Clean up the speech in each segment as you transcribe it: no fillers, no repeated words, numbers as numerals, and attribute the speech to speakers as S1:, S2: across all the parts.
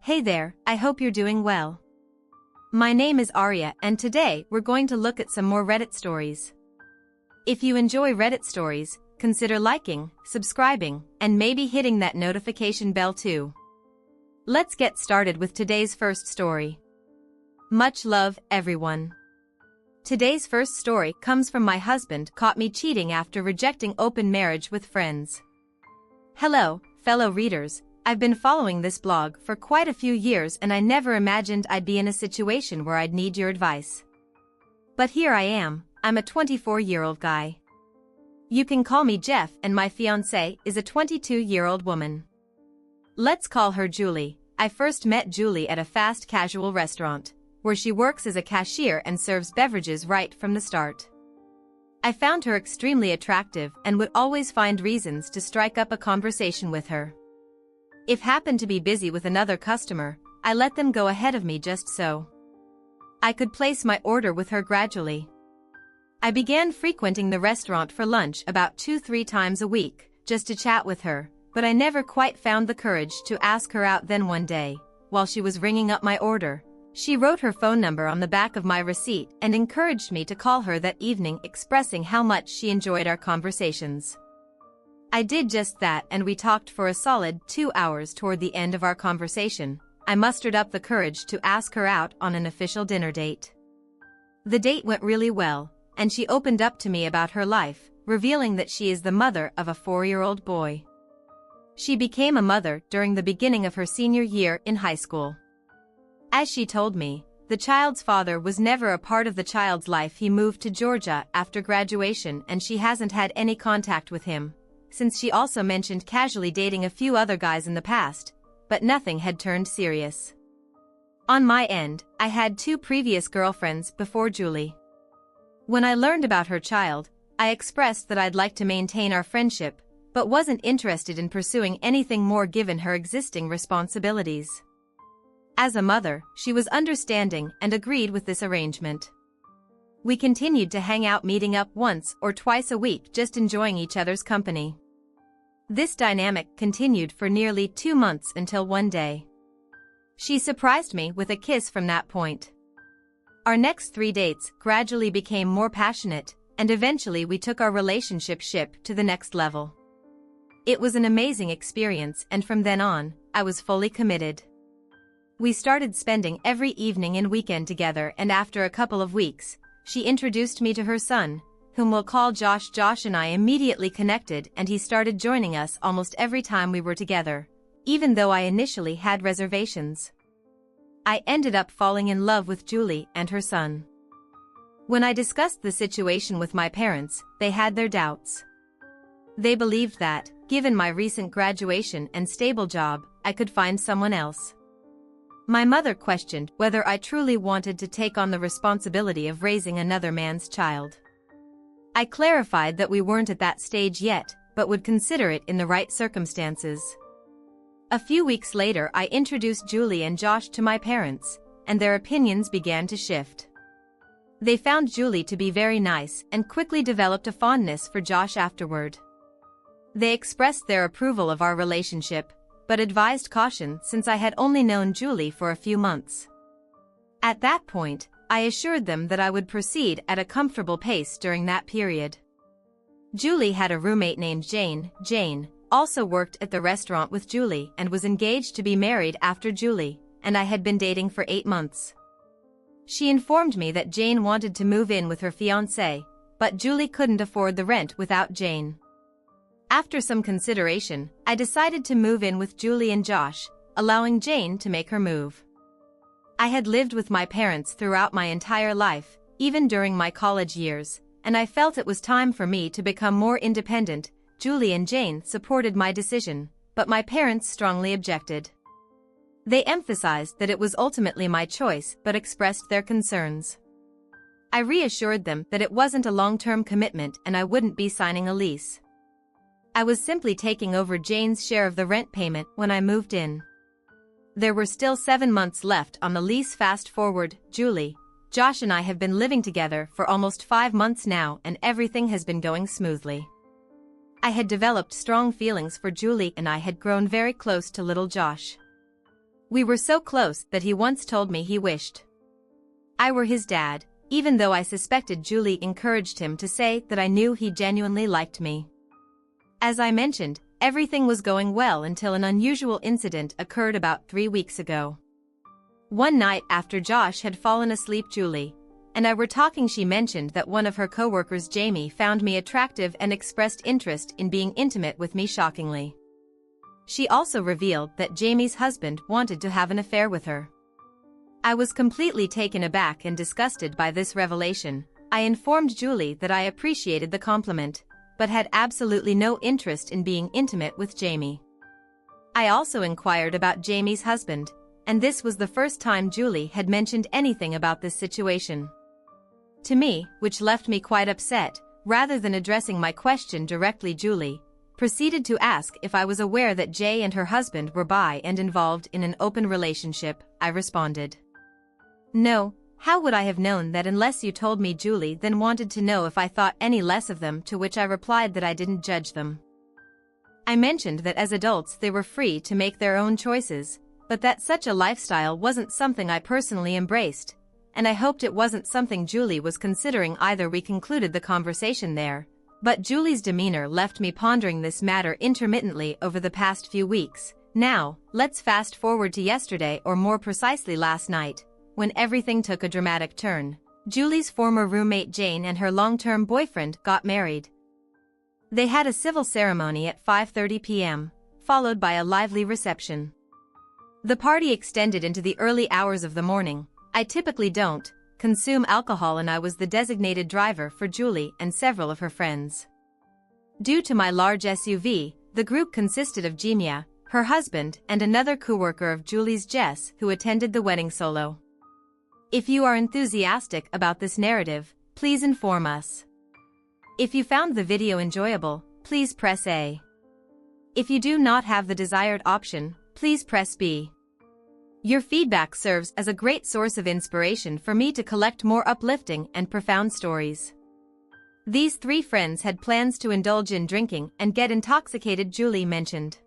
S1: Hey there, I hope you're doing well. My name is Arya and today we're going to look at some more Reddit stories. If you enjoy Reddit stories, consider liking, subscribing, and maybe hitting that notification bell too. Let's get started with today's first story. Much love, everyone. Today's first story comes from my husband caught me cheating after rejecting open marriage with friends. Hello, fellow readers. I've been following this blog for quite a few years and I never imagined I'd be in a situation where I'd need your advice. But here I am, I'm a 24-year-old guy. You can call me Jeff and my fiancée is a 22-year-old woman. Let's call her Julie. I first met Julie at a fast casual restaurant, where she works as a cashier and serves beverages right from the start. I found her extremely attractive and would always find reasons to strike up a conversation with her. If happened to be busy with another customer, I let them go ahead of me just so I could place my order with her gradually. I began frequenting the restaurant for lunch about 2-3 times a week, just to chat with her, but I never quite found the courage to ask her out. Then one day, while she was ringing up my order, she wrote her phone number on the back of my receipt and encouraged me to call her that evening, expressing how much she enjoyed our conversations. I did just that and we talked for a solid 2 hours. Toward the end of our conversation, I mustered up the courage to ask her out on an official dinner date. The date went really well, and she opened up to me about her life, revealing that she is the mother of a 4-year-old boy. She became a mother during the beginning of her senior year in high school. As she told me, the child's father was never a part of the child's life. He moved to Georgia after graduation and she hasn't had any contact with him, since she also mentioned casually dating a few other guys in the past, but nothing had turned serious. On my end, I had 2 previous girlfriends before Julie. When I learned about her child, I expressed that I'd like to maintain our friendship, but wasn't interested in pursuing anything more given her existing responsibilities. As a mother, she was understanding and agreed with this arrangement. We continued to hang out, meeting up once or twice a week, just enjoying each other's company. This dynamic continued for nearly 2 months until one day she surprised me with a kiss. From that point, our next 3 dates gradually became more passionate, and eventually we took our relationship to the next level. It was an amazing experience, and from then on, I was fully committed. We started spending every evening and weekend together, and after a couple of weeks, she introduced me to her son, whom we'll call Josh. Josh and I immediately connected and he started joining us almost every time we were together, even though I initially had reservations. I ended up falling in love with Julie and her son. When I discussed the situation with my parents, they had their doubts. They believed that, given my recent graduation and stable job, I could find someone else. My mother questioned whether I truly wanted to take on the responsibility of raising another man's child. I clarified that we weren't at that stage yet, but would consider it in the right circumstances. A few weeks later, I introduced Julie and Josh to my parents, and their opinions began to shift. They found Julie to be very nice and quickly developed a fondness for Josh afterward. They expressed their approval of our relationship, but advised caution since I had only known Julie for a few months. At that point, I assured them that I would proceed at a comfortable pace during that period. Julie had a roommate named Jane. Jane also worked at the restaurant with Julie and was engaged to be married after Julie, and I had been dating for 8 months. She informed me that Jane wanted to move in with her fiancé, but Julie couldn't afford the rent without Jane. After some consideration, I decided to move in with Julie and Josh, allowing Jane to make her move. I had lived with my parents throughout my entire life, even during my college years, and I felt it was time for me to become more independent. Julie and Jane supported my decision, but my parents strongly objected. They emphasized that it was ultimately my choice but expressed their concerns. I reassured them that it wasn't a long-term commitment and I wouldn't be signing a lease. I was simply taking over Jane's share of the rent payment when I moved in. There were still 7 months left on the lease. Fast forward, Julie, Josh and I have been living together for almost 5 months now and everything has been going smoothly. I had developed strong feelings for Julie and I had grown very close to little Josh. We were so close that he once told me he wished I were his dad, even though I suspected Julie encouraged him to say that I knew he genuinely liked me. As I mentioned, everything was going well until an unusual incident occurred about 3 weeks ago. One night after Josh had fallen asleep, Julie and I were talking. She mentioned that one of her coworkers, Jamie, found me attractive and expressed interest in being intimate with me. Shockingly, she also revealed that Jamie's husband wanted to have an affair with her. I was completely taken aback and disgusted by this revelation. I informed Julie that I appreciated the compliment, but had absolutely no interest in being intimate with Jamie. I also inquired about Jamie's husband, and this was the first time Julie had mentioned anything about this situation to me, which left me quite upset. Rather than addressing my question directly, Julie proceeded to ask if I was aware that Jay and her husband were bi and involved in an open relationship. I responded, "No, how would I have known that unless you told me?" Julie then wanted to know if I thought any less of them, to which I replied that I didn't judge them. I mentioned that as adults they were free to make their own choices, but that such a lifestyle wasn't something I personally embraced, and I hoped it wasn't something Julie was considering either. We concluded the conversation there, but Julie's demeanor left me pondering this matter intermittently over the past few weeks. Now, let's fast forward to yesterday, or more precisely last night, when everything took a dramatic turn. Julie's former roommate Jane and her long-term boyfriend got married. They had a civil ceremony at 5:30 p.m., followed by a lively reception. The party extended into the early hours of the morning. I typically don't consume alcohol, and I was the designated driver for Julie and several of her friends. Due to my large SUV, the group consisted of Jemia, her husband, and another coworker of Julie's, Jess, who attended the wedding solo. If you are enthusiastic about this narrative, please inform us. If you found the video enjoyable, please press A. If you do not have the desired option, please press B. Your feedback serves as a great source of inspiration for me to collect more uplifting and profound stories. These 3 friends had plans to indulge in drinking and get intoxicated. Julie mentioned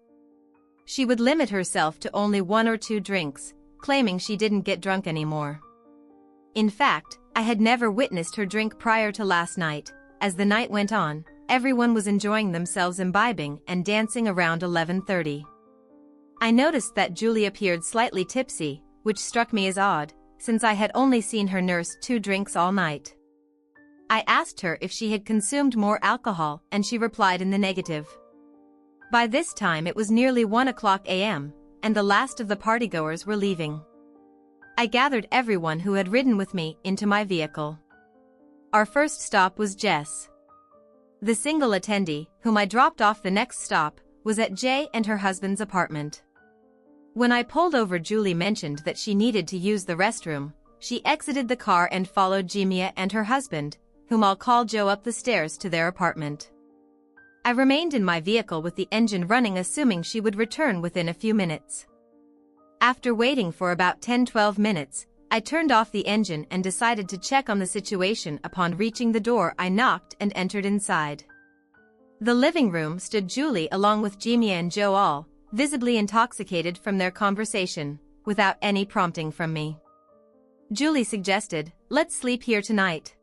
S1: she would limit herself to only 1 or 2 drinks, claiming she didn't get drunk anymore. In fact, I had never witnessed her drink prior to last night. As the night went on, everyone was enjoying themselves, imbibing and dancing. Around 11:30. I noticed that Julie appeared slightly tipsy, which struck me as odd, since I had only seen her nurse 2 drinks all night. I asked her if she had consumed more alcohol, and she replied in the negative. By this time it was nearly 1:00 a.m., and the last of the partygoers were leaving. I gathered everyone who had ridden with me into my vehicle. Our first stop was Jess. The single attendee, whom I dropped off. The next stop was at Jay and her husband's apartment. When I pulled over, Julie mentioned that she needed to use the restroom. She exited the car and followed Jemia and her husband, whom I'll call Joe, up the stairs to their apartment. I remained in my vehicle with the engine running, assuming she would return within a few minutes. After waiting for about 10-12 minutes, I turned off the engine and decided to check on the situation. Upon reaching the door, I knocked and entered inside. The living room stood Julie along with Jemia and Joe, all visibly intoxicated from their conversation. Without any prompting from me, Julie suggested, "Let's sleep here tonight."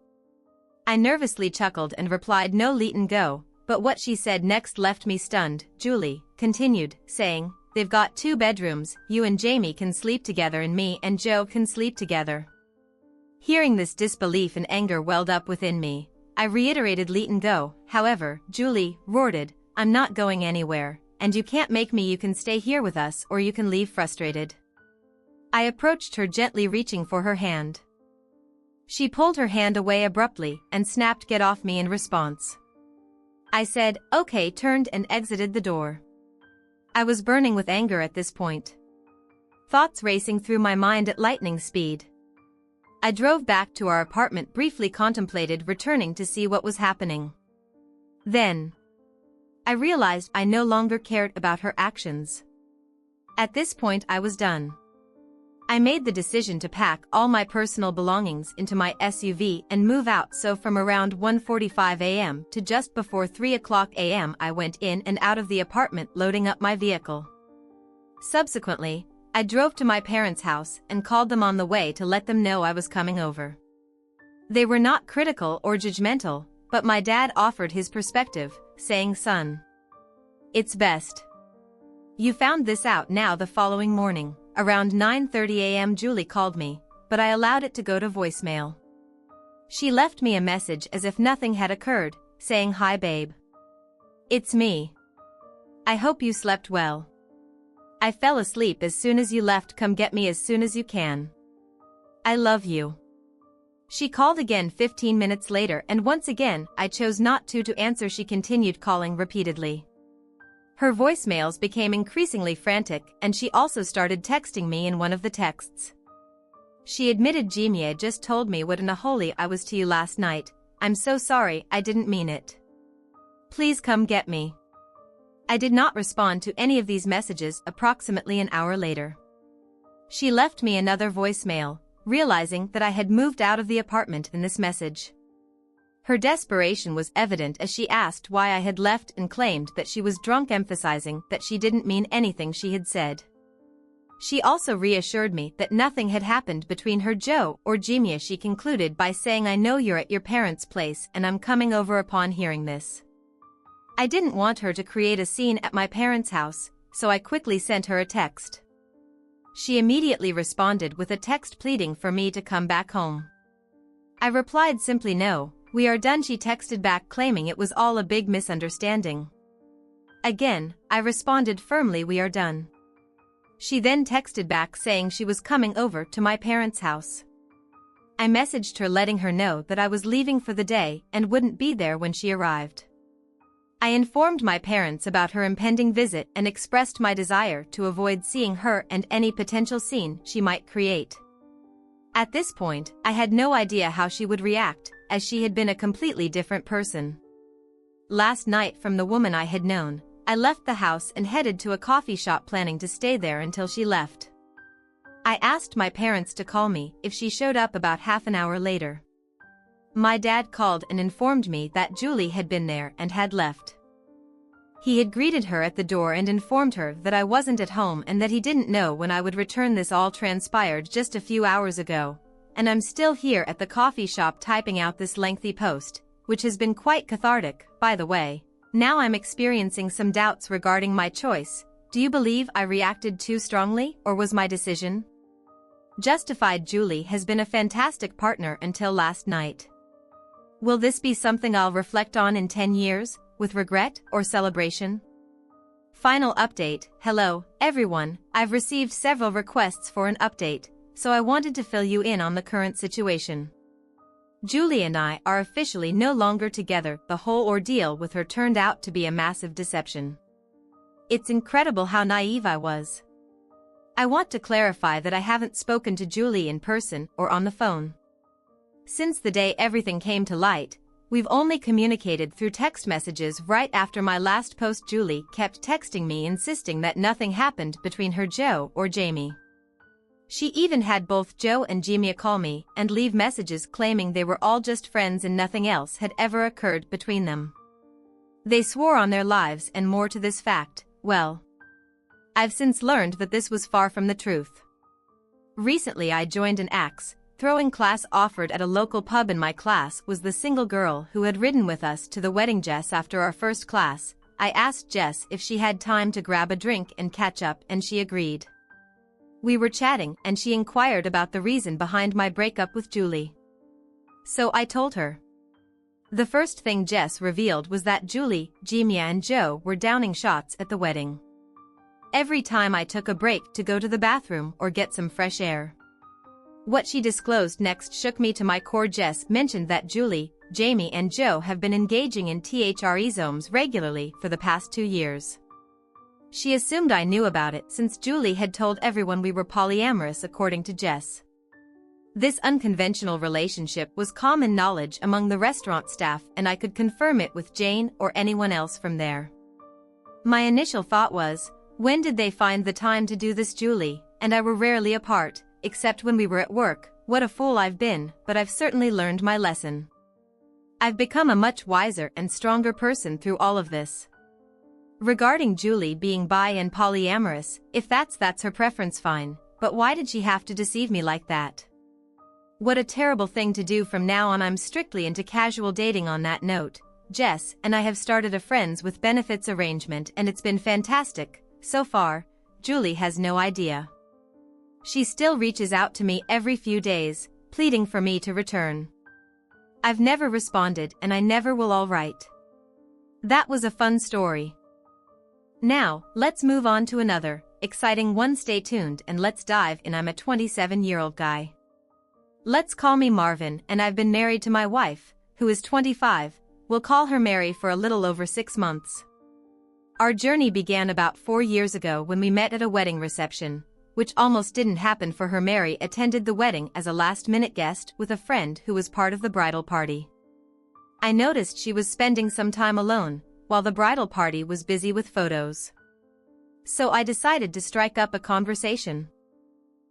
S1: I nervously chuckled and replied, "No, Leighton, go," but what she said next left me stunned. Julie continued, saying, "They've got 2 bedrooms, you and Jamie can sleep together and me and Joe can sleep together." Hearing this, disbelief and anger welled up within me. I reiterated, "Leighton, go." However, Julie roared, "I'm not going anywhere, and you can't make me. You can stay here with us or you can leave." Frustrated, I approached her, gently reaching for her hand. She pulled her hand away abruptly and snapped, "Get off me," in response. I said, "Okay," turned and exited the door. I was burning with anger at this point, thoughts racing through my mind at lightning speed. I drove back to our apartment, briefly contemplated returning to see what was happening. Then I realized I no longer cared about her actions. At this point I was done. I made the decision to pack all my personal belongings into my SUV and move out. So from around 1:45 a.m. to just before 3:00 a.m. I went in and out of the apartment, loading up my vehicle. Subsequently, I drove to my parents' house and called them on the way to let them know I was coming over. They were not critical or judgmental, but my dad offered his perspective, saying, "Son, it's best you found this out now." The following morning, around 9:30 a.m. Julie called me, but I allowed it to go to voicemail. She left me a message as if nothing had occurred, saying, "Hi babe. It's me. I hope you slept well. I fell asleep as soon as you left. Come get me as soon as you can. I love you." She called again 15 minutes later, and once again, I chose not to answer. She continued calling repeatedly. Her voicemails became increasingly frantic, and she also started texting me in one of the texts. She admitted, "Jimmy just told me what an unholy I was to you last night. I'm so sorry, I didn't mean it. Please come get me." I did not respond to any of these messages. Approximately an hour later, she left me another voicemail, realizing that I had moved out of the apartment in this message. Her desperation was evident as she asked why I had left and claimed that she was drunk, emphasizing that she didn't mean anything she had said. She also reassured me that nothing had happened between her, Joe, or Jimmy. She concluded by saying, "I know you're at your parents' place and I'm coming over." Upon hearing this, I didn't want her to create a scene at my parents' house, so I quickly sent her a text. She immediately responded with a text pleading for me to come back home. I replied simply, "No, we are done." She texted back claiming it was all a big misunderstanding. Again, I responded firmly, "We are done." She then texted back saying she was coming over to my parents' house. I messaged her letting her know that I was leaving for the day and wouldn't be there when she arrived. I informed my parents about her impending visit and expressed my desire to avoid seeing her and any potential scene she might create. At this point, I had no idea how she would react, as she had been a completely different person. Last night, from the woman I had known, I left the house and headed to a coffee shop, planning to stay there until she left. I asked my parents to call me if she showed up. About half an hour later, my dad called and informed me that Julie had been there and had left. He had greeted her at the door and informed her that I wasn't at home and that he didn't know when I would return. This all transpired just a few hours ago, and I'm still here at the coffee shop typing out this lengthy post, which has been quite cathartic, by the way. Now I'm experiencing some doubts regarding my choice. Do you believe I reacted too strongly, or was my decision justified? Julie has been a fantastic partner until last night. Will this be something I'll reflect on in 10 years, with regret or celebration? Final update. Hello, everyone. I've received several requests for an update, so I wanted to fill you in on the current situation. Julie and I are officially no longer together. The whole ordeal with her turned out to be a massive deception. It's incredible how naive I was. I want to clarify that I haven't spoken to Julie in person or on the phone. Since the day everything came to light, we've only communicated through text messages. Right after my last post, Julie kept texting me insisting that nothing happened between her, Joe, or Jamie. She even had both Joe and Jamie call me and leave messages claiming they were all just friends and nothing else had ever occurred between them. They swore on their lives and more to this fact. Well, I've since learned that this was far from the truth. Recently I joined an axe throwing class offered at a local pub. In my class was the single girl who had ridden with us to the wedding. Jess. After our first class, I asked Jess if she had time to grab a drink and catch up, and she agreed. We were chatting and she inquired about the reason behind my breakup with Julie. So I told her. The first thing Jess revealed was that Julie, Jamie and Joe were downing shots at the wedding every time I took a break to go to the bathroom or get some fresh air. What she disclosed next shook me to my core. Jess mentioned that Julie, Jamie and Joe have been engaging in threesomes regularly for the past 2 years. She assumed I knew about it since Julie had told everyone we were polyamorous, according to Jess. This unconventional relationship was common knowledge among the restaurant staff, and I could confirm it with Jane or anyone else from there. My initial thought was, when did they find the time to do this? Julie and I were rarely apart, except when we were at work. What a fool I've been, but I've certainly learned my lesson. I've become a much wiser and stronger person through all of this. Regarding Julie being bi and polyamorous, if that's her preference, fine, but why did she have to deceive me like that? What a terrible thing to do. From now on I'm strictly into casual dating. On that note, Jess and I have started a friends with benefits arrangement and it's been fantastic, so far. Julie has no idea. She still reaches out to me every few days, pleading for me to return. I've never responded and I never will. All right. That was a fun story. Now, let's move on to another exciting one. Stay tuned and let's dive in. I'm a 27-year-old guy. Let's call me Marvin and I've been married to my wife, who is 25. We'll call her Mary for a little over 6 months. Our journey began about 4 years ago when we met at a wedding reception, which almost didn't happen for her. Mary attended the wedding as a last-minute guest with a friend who was part of the bridal party. I noticed she was spending some time alone, while the bridal party was busy with photos. So I decided to strike up a conversation.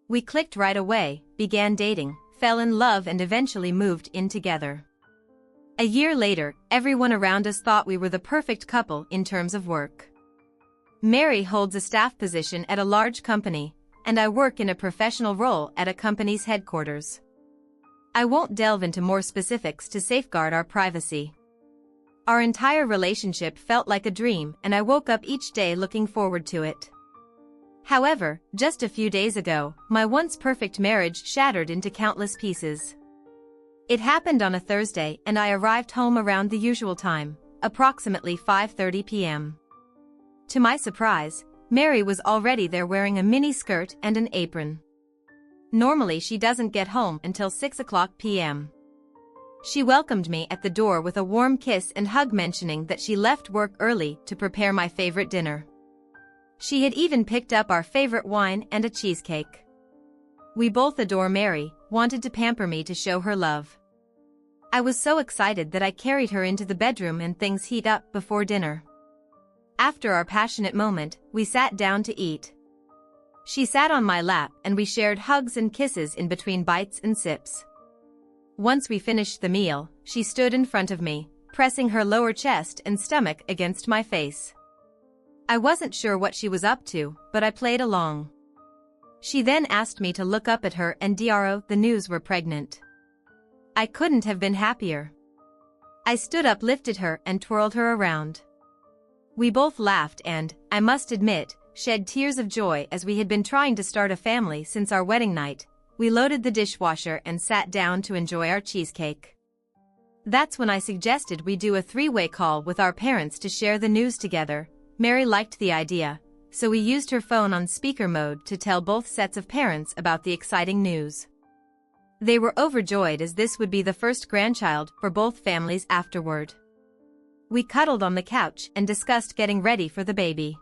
S1: We clicked right away, began dating, fell in love and eventually moved in together. A year later, everyone around us thought we were the perfect couple in terms of work. Mary holds a staff position at a large company, and I work in a professional role at a company's headquarters. I won't delve into more specifics to safeguard our privacy. Our entire relationship felt like a dream and I woke up each day looking forward to it. However, just a few days ago, my once perfect marriage shattered into countless pieces. It happened on a Thursday and I arrived home around the usual time, approximately 5:30 p.m. To my surprise, Mary was already there wearing a mini skirt and an apron. Normally she doesn't get home until 6:00 p.m. She welcomed me at the door with a warm kiss and hug, mentioning that she left work early to prepare my favorite dinner. She had even picked up our favorite wine and a cheesecake. We both adore Mary, wanted to pamper me to show her love. I was so excited that I carried her into the bedroom and things heat up before dinner. After our passionate moment, we sat down to eat. She sat on my lap and we shared hugs and kisses in between bites and sips. Once we finished the meal, she stood in front of me, pressing her lower chest and stomach against my face. I wasn't sure what she was up to, but I played along. She then asked me to look up at her and the news were pregnant. I couldn't have been happier. I stood up, lifted her and twirled her around. We both laughed and, I must admit, shed tears of joy as we had been trying to start a family since our wedding night. We loaded the dishwasher and sat down to enjoy our cheesecake. That's when I suggested we do a 3-way call with our parents to share the news together. Mary liked the idea, so we used her phone on speaker mode to tell both sets of parents about the exciting news. They were overjoyed as this would be the first grandchild for both families afterward. We cuddled on the couch and discussed getting ready for the baby.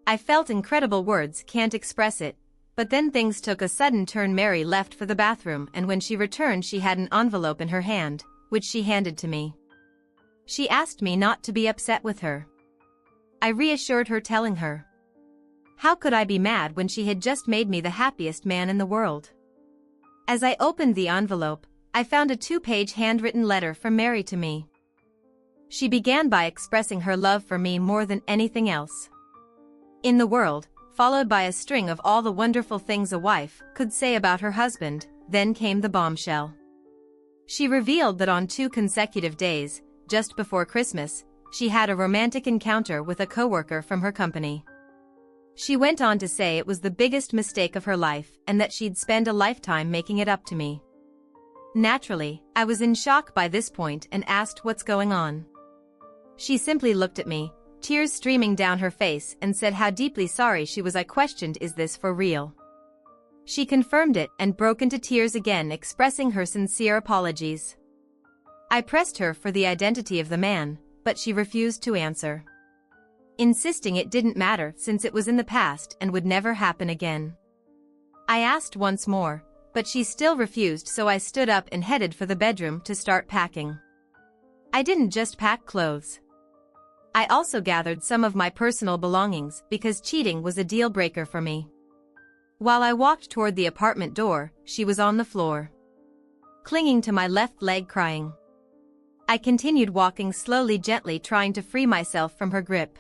S1: I felt incredible, words can't express it. But then things took a sudden turn. Mary left for the bathroom and when she returned she had an envelope in her hand, which she handed to me. She asked me not to be upset with her. I reassured her, telling her, how could I be mad when she had just made me the happiest man in the world? As I opened the envelope, I found a 2-page handwritten letter from Mary to me. She began by expressing her love for me more than anything else in the world, followed by a string of all the wonderful things a wife could say about her husband. Then came the bombshell. She revealed that on 2 consecutive days, just before Christmas, she had a romantic encounter with a coworker from her company. She went on to say it was the biggest mistake of her life and that she'd spend a lifetime making it up to me. Naturally, I was in shock by this point and asked what's going on. She simply looked at me, tears streaming down her face, and said how deeply sorry she was. I questioned, is this for real? She confirmed it and broke into tears again, expressing her sincere apologies. I pressed her for the identity of the man, but she refused to answer, insisting it didn't matter since it was in the past and would never happen again. I asked once more, but she still refused, so I stood up and headed for the bedroom to start packing. I didn't just pack clothes. I also gathered some of my personal belongings because cheating was a deal breaker for me. While I walked toward the apartment door, she was on the floor, clinging to my left leg, crying. I continued walking slowly, gently trying to free myself from her grip.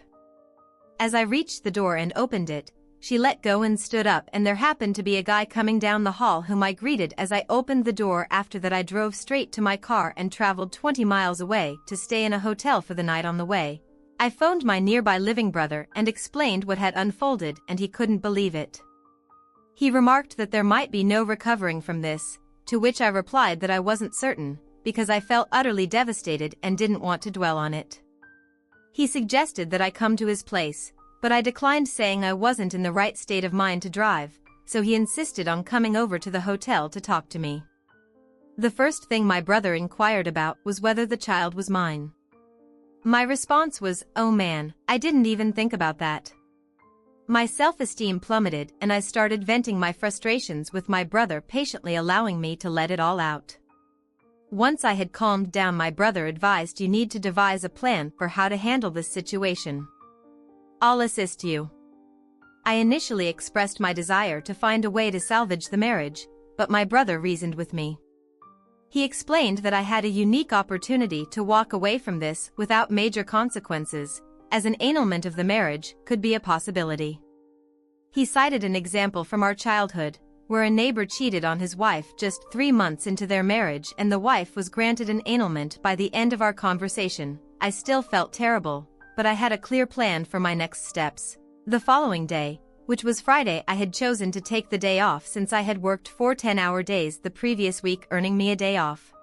S1: As I reached the door and opened it, she let go and stood up, and there happened to be a guy coming down the hall whom I greeted as I opened the door. After that, I drove straight to my car and traveled 20 miles away to stay in a hotel for the night. On the way, I phoned my nearby living brother and explained what had unfolded, and he couldn't believe it. He remarked that there might be no recovering from this, to which I replied that I wasn't certain, because I felt utterly devastated and didn't want to dwell on it. He suggested that I come to his place, but I declined, saying I wasn't in the right state of mind to drive, so he insisted on coming over to the hotel to talk to me. The first thing my brother inquired about was whether the child was mine. My response was, "Oh man, I didn't even think about that." My self-esteem plummeted, and I started venting my frustrations with my brother, patiently allowing me to let it all out. Once I had calmed down, my brother advised, "You need to devise a plan for how to handle this situation. I'll assist you." I initially expressed my desire to find a way to salvage the marriage, but my brother reasoned with me. He explained that I had a unique opportunity to walk away from this without major consequences, as an annulment of the marriage could be a possibility. He cited an example from our childhood, where a neighbor cheated on his wife just 3 months into their marriage, and the wife was granted an annulment. By the end of our conversation, I still felt terrible, but I had a clear plan for my next steps. The following day, which was Friday, I had chosen to take the day off since I had worked 4 10-hour days the previous week, earning me a day off.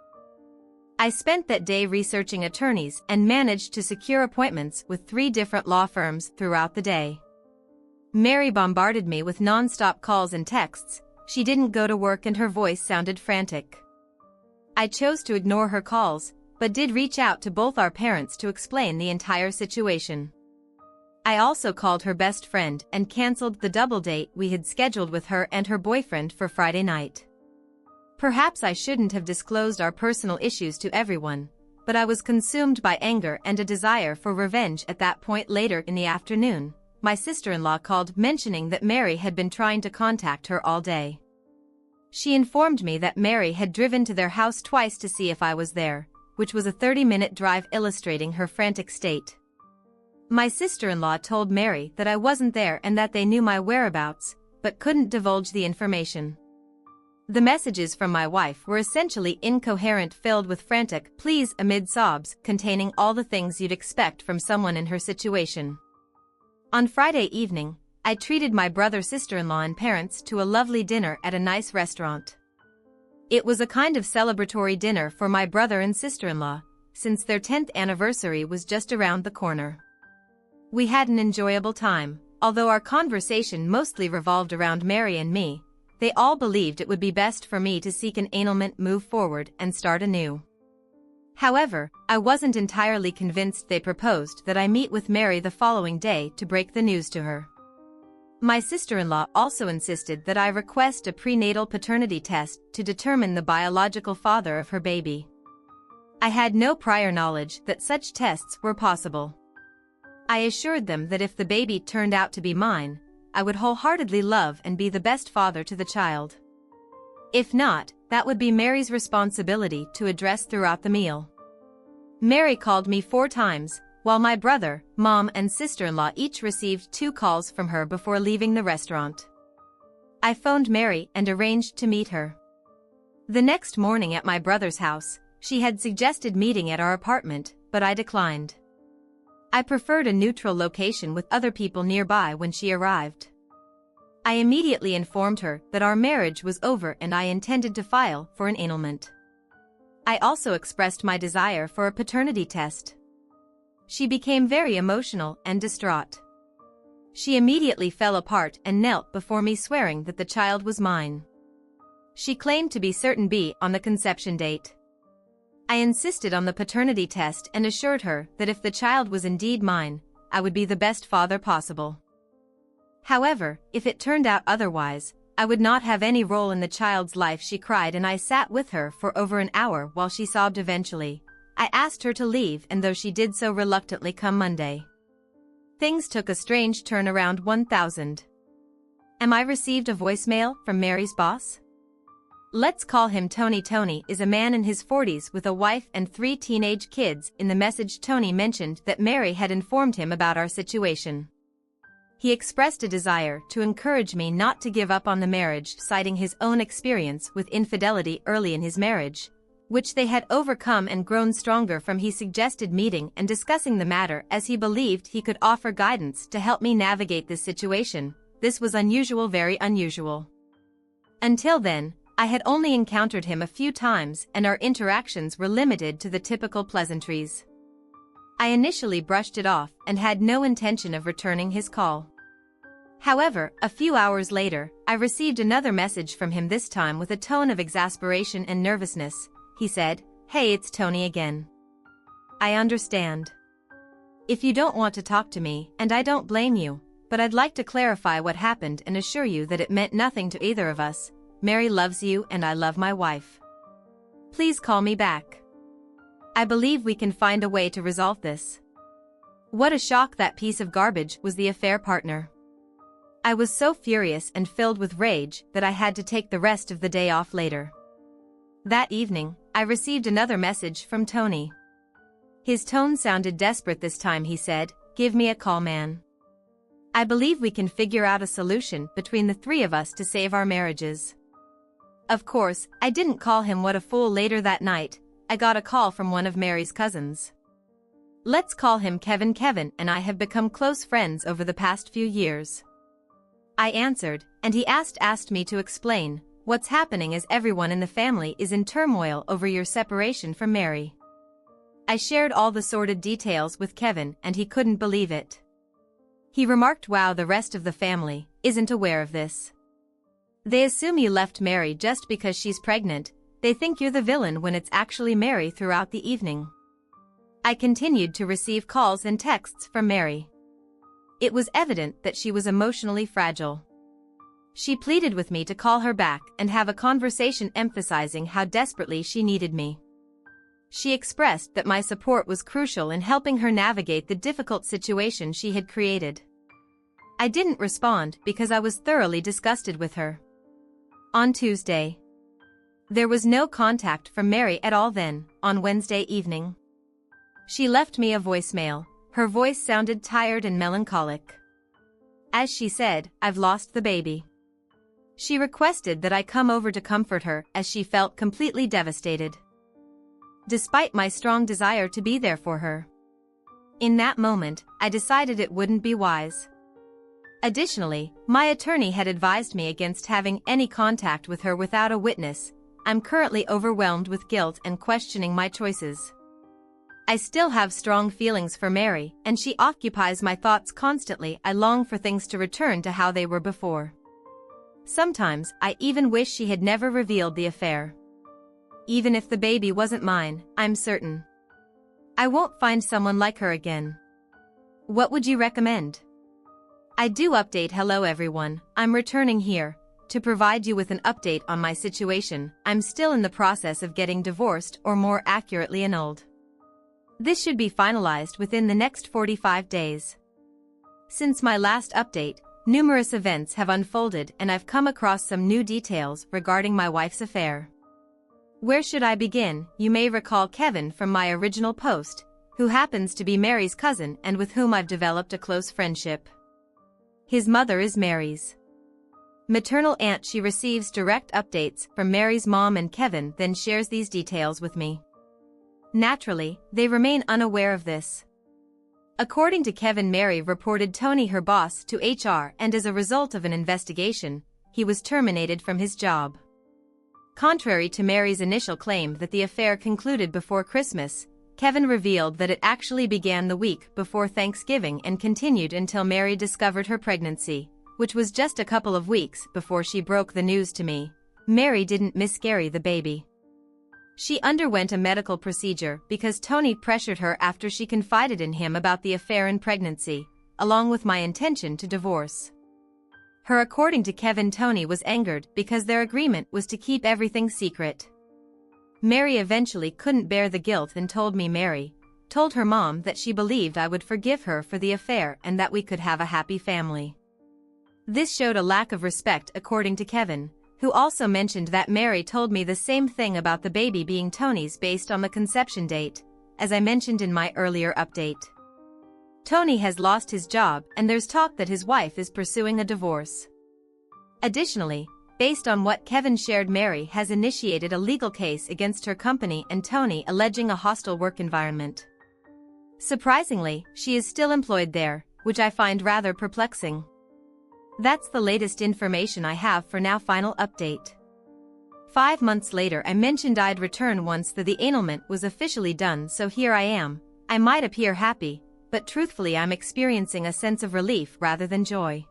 S1: I spent that day researching attorneys and managed to secure appointments with 3 different law firms throughout the day. Mary bombarded me with non-stop calls and texts. She didn't go to work and her voice sounded frantic. I chose to ignore her calls, but did reach out to both our parents to explain the entire situation. I also called her best friend and canceled the double date we had scheduled with her and her boyfriend for Friday night. Perhaps I shouldn't have disclosed our personal issues to everyone, but I was consumed by anger and a desire for revenge at that point. Later in the afternoon, my sister-in-law called, mentioning that Mary had been trying to contact her all day. She informed me that Mary had driven to their house twice to see if I was there, which was a 30-minute drive, illustrating her frantic state. My sister-in-law told Mary that I wasn't there and that they knew my whereabouts, but couldn't divulge the information. The messages from my wife were essentially incoherent, filled with frantic pleas amid sobs, containing all the things you'd expect from someone in her situation. On Friday evening, I treated my brother, sister-in-law, and parents to a lovely dinner at a nice restaurant. It was a kind of celebratory dinner for my brother and sister-in-law, since their 10th anniversary was just around the corner. We had an enjoyable time. Although our conversation mostly revolved around Mary and me, they all believed it would be best for me to seek an annulment, move forward, and start anew. However, I wasn't entirely convinced. They proposed that I meet with Mary the following day to break the news to her. My sister-in-law also insisted that I request a prenatal paternity test to determine the biological father of her baby. I had no prior knowledge that such tests were possible. I assured them that if the baby turned out to be mine, I would wholeheartedly love and be the best father to the child. If not, that would be Mary's responsibility to address throughout the meal. Mary called me 4 times, while my brother, mom, and sister-in-law each received 2 calls from her before leaving the restaurant. I phoned Mary and arranged to meet her. The next morning at my brother's house, she had suggested meeting at our apartment, but I declined. I preferred a neutral location with other people nearby. When she arrived, I immediately informed her that our marriage was over and I intended to file for an annulment. I also expressed my desire for a paternity test. She became very emotional and distraught. She immediately fell apart and knelt before me, swearing that the child was mine. She claimed to be certain on the conception date. I insisted on the paternity test and assured her that if the child was indeed mine, I would be the best father possible. However, if it turned out otherwise, I would not have any role in the child's life. She cried and I sat with her for over an hour while she sobbed. Eventually, I asked her to leave, and though she did so reluctantly come Monday, things took a strange turn around 1000. I received a voicemail from Mary's boss. Let's call him Tony. Tony is a man in his 40s with a wife and 3 teenage kids. In the message, Tony mentioned that Mary had informed him about our situation. He expressed a desire to encourage me not to give up on the marriage, citing his own experience with infidelity early in his marriage, which they had overcome and grown stronger from. He suggested meeting and discussing the matter as he believed he could offer guidance to help me navigate this situation. This was unusual, very unusual. Until then, I had only encountered him a few times and our interactions were limited to the typical pleasantries. I initially brushed it off and had no intention of returning his call. However, a few hours later, I received another message from him, this time with a tone of exasperation and nervousness. He said, "Hey, it's Tony again. I understand if you don't want to talk to me, and I don't blame you, but I'd like to clarify what happened and assure you that it meant nothing to either of us. Mary loves you and I love my wife. Please call me back. I believe we can find a way to resolve this." What a shock! That piece of garbage was the affair partner. I was so furious and filled with rage that I had to take the rest of the day off later. That evening, I received another message from Tony. His tone sounded desperate this time. He said, "Give me a call, man. I believe we can figure out a solution between the three of us to save our marriages." Of course, I didn't call him. What a fool! Later that night, I got a call from one of Mary's cousins. Let's call him Kevin. Kevin and I have become close friends over the past few years. I answered, and he asked me to explain what's happening as everyone in the family is in turmoil over your separation from Mary. I shared all the sordid details with Kevin and he couldn't believe it. He remarked, "Wow, the rest of the family isn't aware of this. They assume you left Mary just because she's pregnant. They think you're the villain when it's actually Mary." Throughout the evening, I continued to receive calls and texts from Mary. It was evident that she was emotionally fragile. She pleaded with me to call her back and have a conversation, emphasizing how desperately she needed me. She expressed that my support was crucial in helping her navigate the difficult situation she had created. I didn't respond because I was thoroughly disgusted with her. On Tuesday, there was no contact from Mary at all. Then, on Wednesday evening, she left me a voicemail. Her voice sounded tired and melancholic. As she said, "I've lost the baby." She requested that I come over to comfort her as she felt completely devastated. Despite my strong desire to be there for her, in that moment, I decided it wouldn't be wise. Additionally, my attorney had advised me against having any contact with her without a witness. I'm currently overwhelmed with guilt and questioning my choices. I still have strong feelings for Mary, and she occupies my thoughts constantly. I long for things to return to how they were before. Sometimes, I even wish she had never revealed the affair. Even if the baby wasn't mine, I'm certain I won't find someone like her again. What would you recommend? I do update. Hello everyone, I'm returning here to provide you with an update on my situation. I'm still in the process of getting divorced, or more accurately annulled. This should be finalized within the next 45 days. Since my last update, numerous events have unfolded and I've come across some new details regarding my wife's affair. Where should I begin? You may recall Kevin from my original post, who happens to be Mary's cousin and with whom I've developed a close friendship. His mother is Mary's maternal aunt. She receives direct updates from Mary's mom, and Kevin then shares these details with me. Naturally, they remain unaware of this. According to Kevin, Mary reported Tony, her boss, to HR, and as a result of an investigation, he was terminated from his job. Contrary to Mary's initial claim that the affair concluded before Christmas, Kevin revealed that it actually began the week before Thanksgiving and continued until Mary discovered her pregnancy, which was just a couple of weeks before she broke the news to me. Mary didn't miscarry the baby. She underwent a medical procedure because Tony pressured her after she confided in him about the affair and pregnancy, along with my intention to divorce her. According to Kevin, Tony was angered because their agreement was to keep everything secret. Mary eventually couldn't bear the guilt and told me. Mary told her mom that she believed I would forgive her for the affair and that we could have a happy family. This showed a lack of respect, according to Kevin, who also mentioned that Mary told me the same thing about the baby being Tony's based on the conception date, as I mentioned in my earlier update. Tony has lost his job and there's talk that his wife is pursuing a divorce. Additionally, based on what Kevin shared, Mary has initiated a legal case against her company and Tony, alleging a hostile work environment. Surprisingly, she is still employed there, which I find rather perplexing. That's the latest information I have for now. Final update. 5 months later, I mentioned I'd return once the annulment was officially done, so here I am. I might appear happy, but truthfully I'm experiencing a sense of relief rather than joy.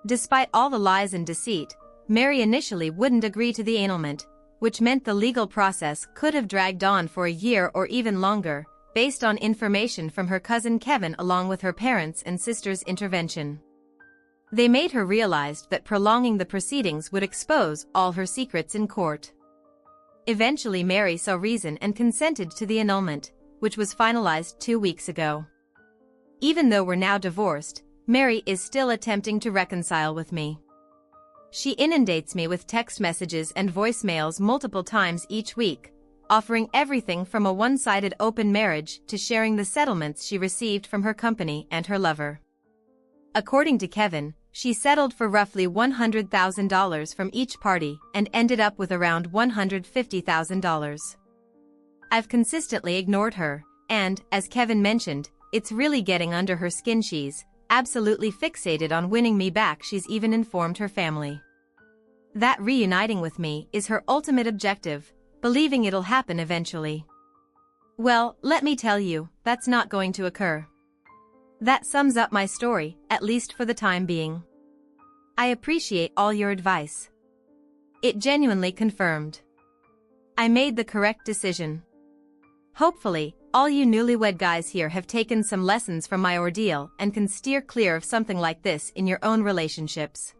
S1: Despite all the lies and deceit, Mary initially wouldn't agree to the annulment, which meant the legal process could have dragged on for a year or even longer, based on information from her cousin Kevin along with her parents' and sister's intervention. They made her realize that prolonging the proceedings would expose all her secrets in court. Eventually Mary saw reason and consented to the annulment, which was finalized 2 weeks ago. Even though we're now divorced, Mary is still attempting to reconcile with me. She inundates me with text messages and voicemails multiple times each week, offering everything from a one-sided open marriage to sharing the settlements she received from her company and her lover. According to Kevin, she settled for roughly $100,000 from each party and ended up with around $150,000. I've consistently ignored her, and, as Kevin mentioned, it's really getting under her skin. She's absolutely fixated on winning me back. She's even informed her family that reuniting with me is her ultimate objective, believing it'll happen eventually. Well, let me tell you, that's not going to occur. That sums up my story, at least for the time being. I appreciate all your advice. It genuinely confirmed I made the correct decision. Hopefully, all you newlywed guys here have taken some lessons from my ordeal and can steer clear of something like this in your own relationships.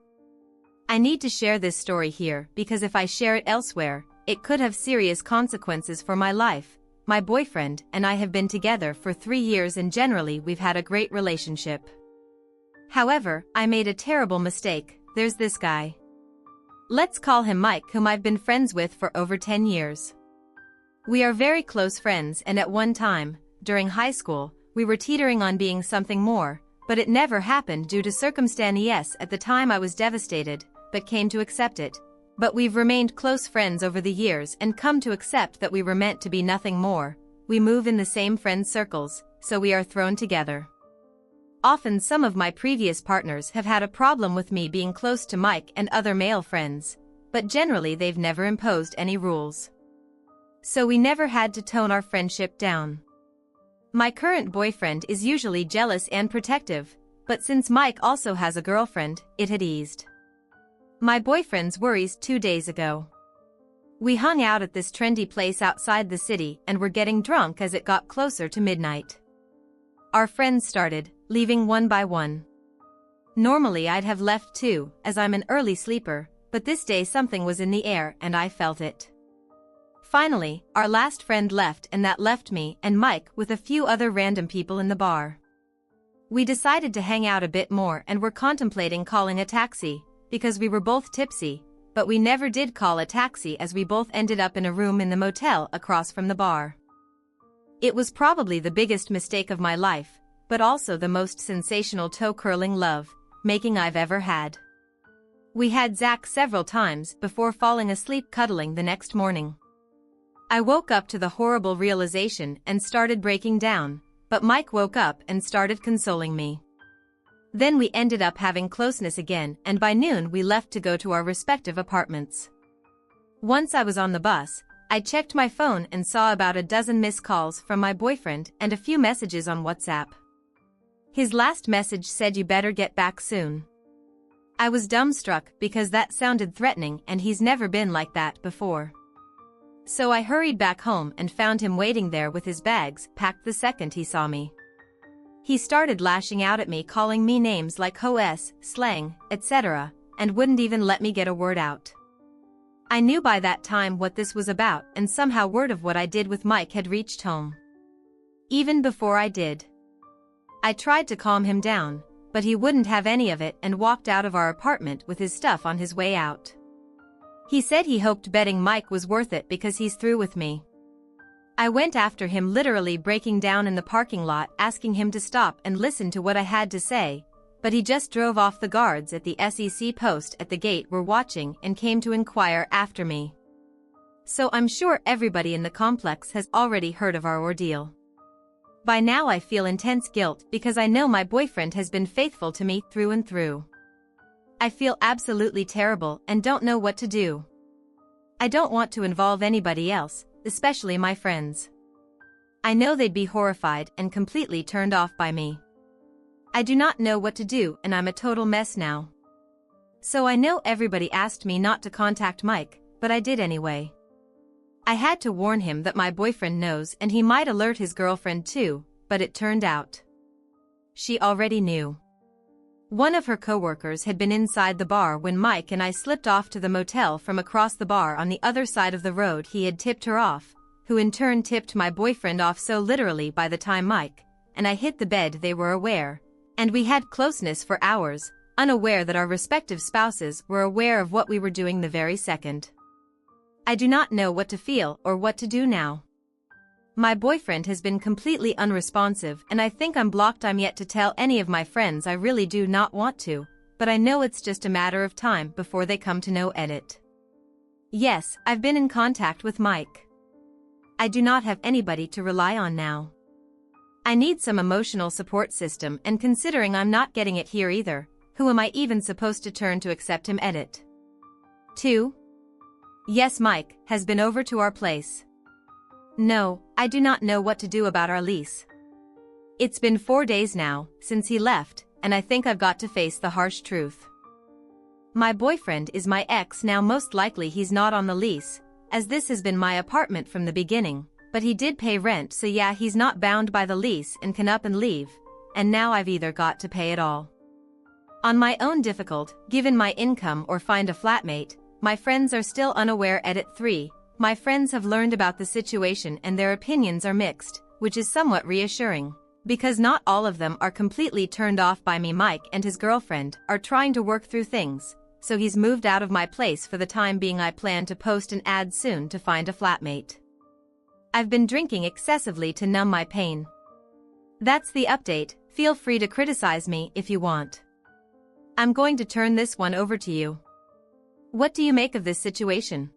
S1: I need to share this story here because if I share it elsewhere, it could have serious consequences for my life. My boyfriend and I have been together for 3 years and generally we've had a great relationship. However, I made a terrible mistake. There's this guy. Let's call him Mike, whom I've been friends with for over 10 years. We are very close friends, and at one time, during high school, we were teetering on being something more, but it never happened due to circumstances. At the time I was devastated, but came to accept it. But we've remained close friends over the years and come to accept that we were meant to be nothing more. We move in the same friend circles, so we are thrown together. Often some of my previous partners have had a problem with me being close to Mike and other male friends, but generally they've never imposed any rules. So we never had to tone our friendship down. My current boyfriend is usually jealous and protective, but since Mike also has a girlfriend, it had eased my boyfriend's worries 2 days ago. We hung out at this trendy place outside the city and were getting drunk as it got closer to midnight. Our friends started leaving one by one. Normally I'd have left too, as I'm an early sleeper, but this day something was in the air and I felt it. Finally, our last friend left and that left me and Mike with a few other random people in the bar. We decided to hang out a bit more and were contemplating calling a taxi, because we were both tipsy, but we never did call a taxi as we both ended up in a room in the motel across from the bar. It was probably the biggest mistake of my life, but also the most sensational toe-curling love-making I've ever had. We had Zach several times before falling asleep cuddling the next morning. I woke up to the horrible realization and started breaking down, but Mike woke up and started consoling me. Then we ended up having closeness again, and by noon we left to go to our respective apartments. Once I was on the bus, I checked my phone and saw about a dozen missed calls from my boyfriend and a few messages on WhatsApp. His last message said, "You better get back soon." I was dumbstruck because that sounded threatening and he's never been like that before. So I hurried back home and found him waiting there with his bags packed the second he saw me. He started lashing out at me, calling me names like hoes, slang, etc., and wouldn't even let me get a word out. I knew by that time what this was about, and somehow word of what I did with Mike had reached home. Even before I did, I tried to calm him down, but he wouldn't have any of it and walked out of our apartment with his stuff on his way out. He said he hoped betting Mike was worth it because he's through with me. I went after him, literally breaking down in the parking lot, asking him to stop and listen to what I had to say, but he just drove off. The guards at the SEC post at the gate were watching and came to inquire after me. So I'm sure everybody in the complex has already heard of our ordeal. By now I feel intense guilt because I know my boyfriend has been faithful to me through and through. I feel absolutely terrible and don't know what to do. I don't want to involve anybody else, especially my friends. I know they'd be horrified and completely turned off by me. I do not know what to do and I'm a total mess now. So I know everybody asked me not to contact Mike, but I did anyway. I had to warn him that my boyfriend knows and he might alert his girlfriend too, but it turned out she already knew. One of her coworkers had been inside the bar when Mike and I slipped off to the motel from across the bar on the other side of the road. He had tipped her off, who in turn tipped my boyfriend off, so literally by the time Mike and I hit the bed they were aware, and we had closeness for hours, unaware that our respective spouses were aware of what we were doing the very second. I do not know what to feel or what to do now. My boyfriend has been completely unresponsive and I think I'm blocked. I'm yet to tell any of my friends. I really do not want to, but I know it's just a matter of time before they come to know. Edit. Yes, I've been in contact with Mike. I do not have anybody to rely on now. I need some emotional support system, and considering I'm not getting it here either, who am I even supposed to turn to accept him? Edit. 2. Yes, Mike has been over to our place. No, I do not know what to do about our lease. It's been 4 days now since he left, and I think I've got to face the harsh truth. My boyfriend is my ex now. Most likely he's not on the lease, as this has been my apartment from the beginning, but he did pay rent, so yeah, he's not bound by the lease and can up and leave, and now I've either got to pay it all on my own, difficult given my income, or find a flatmate. My friends are still unaware. Edit 3. My friends have learned about the situation and their opinions are mixed, which is somewhat reassuring, because not all of them are completely turned off by me. Mike and his girlfriend are trying to work through things, so he's moved out of my place for the time being. I plan to post an ad soon to find a flatmate. I've been drinking excessively to numb my pain. That's the update. Feel free to criticize me if you want. I'm going to turn this one over to you. What do you make of this situation?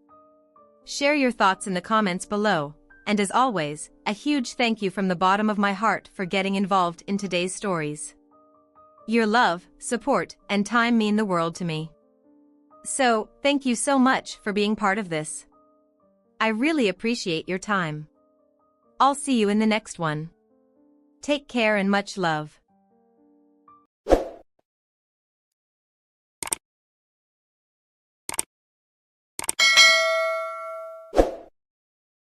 S1: Share your thoughts in the comments below, and as always, a huge thank you from the bottom of my heart for getting involved in today's stories. Your love, support, and time mean the world to me. So, thank you so much for being part of this. I really appreciate your time. I'll see you in the next one. Take care and much love.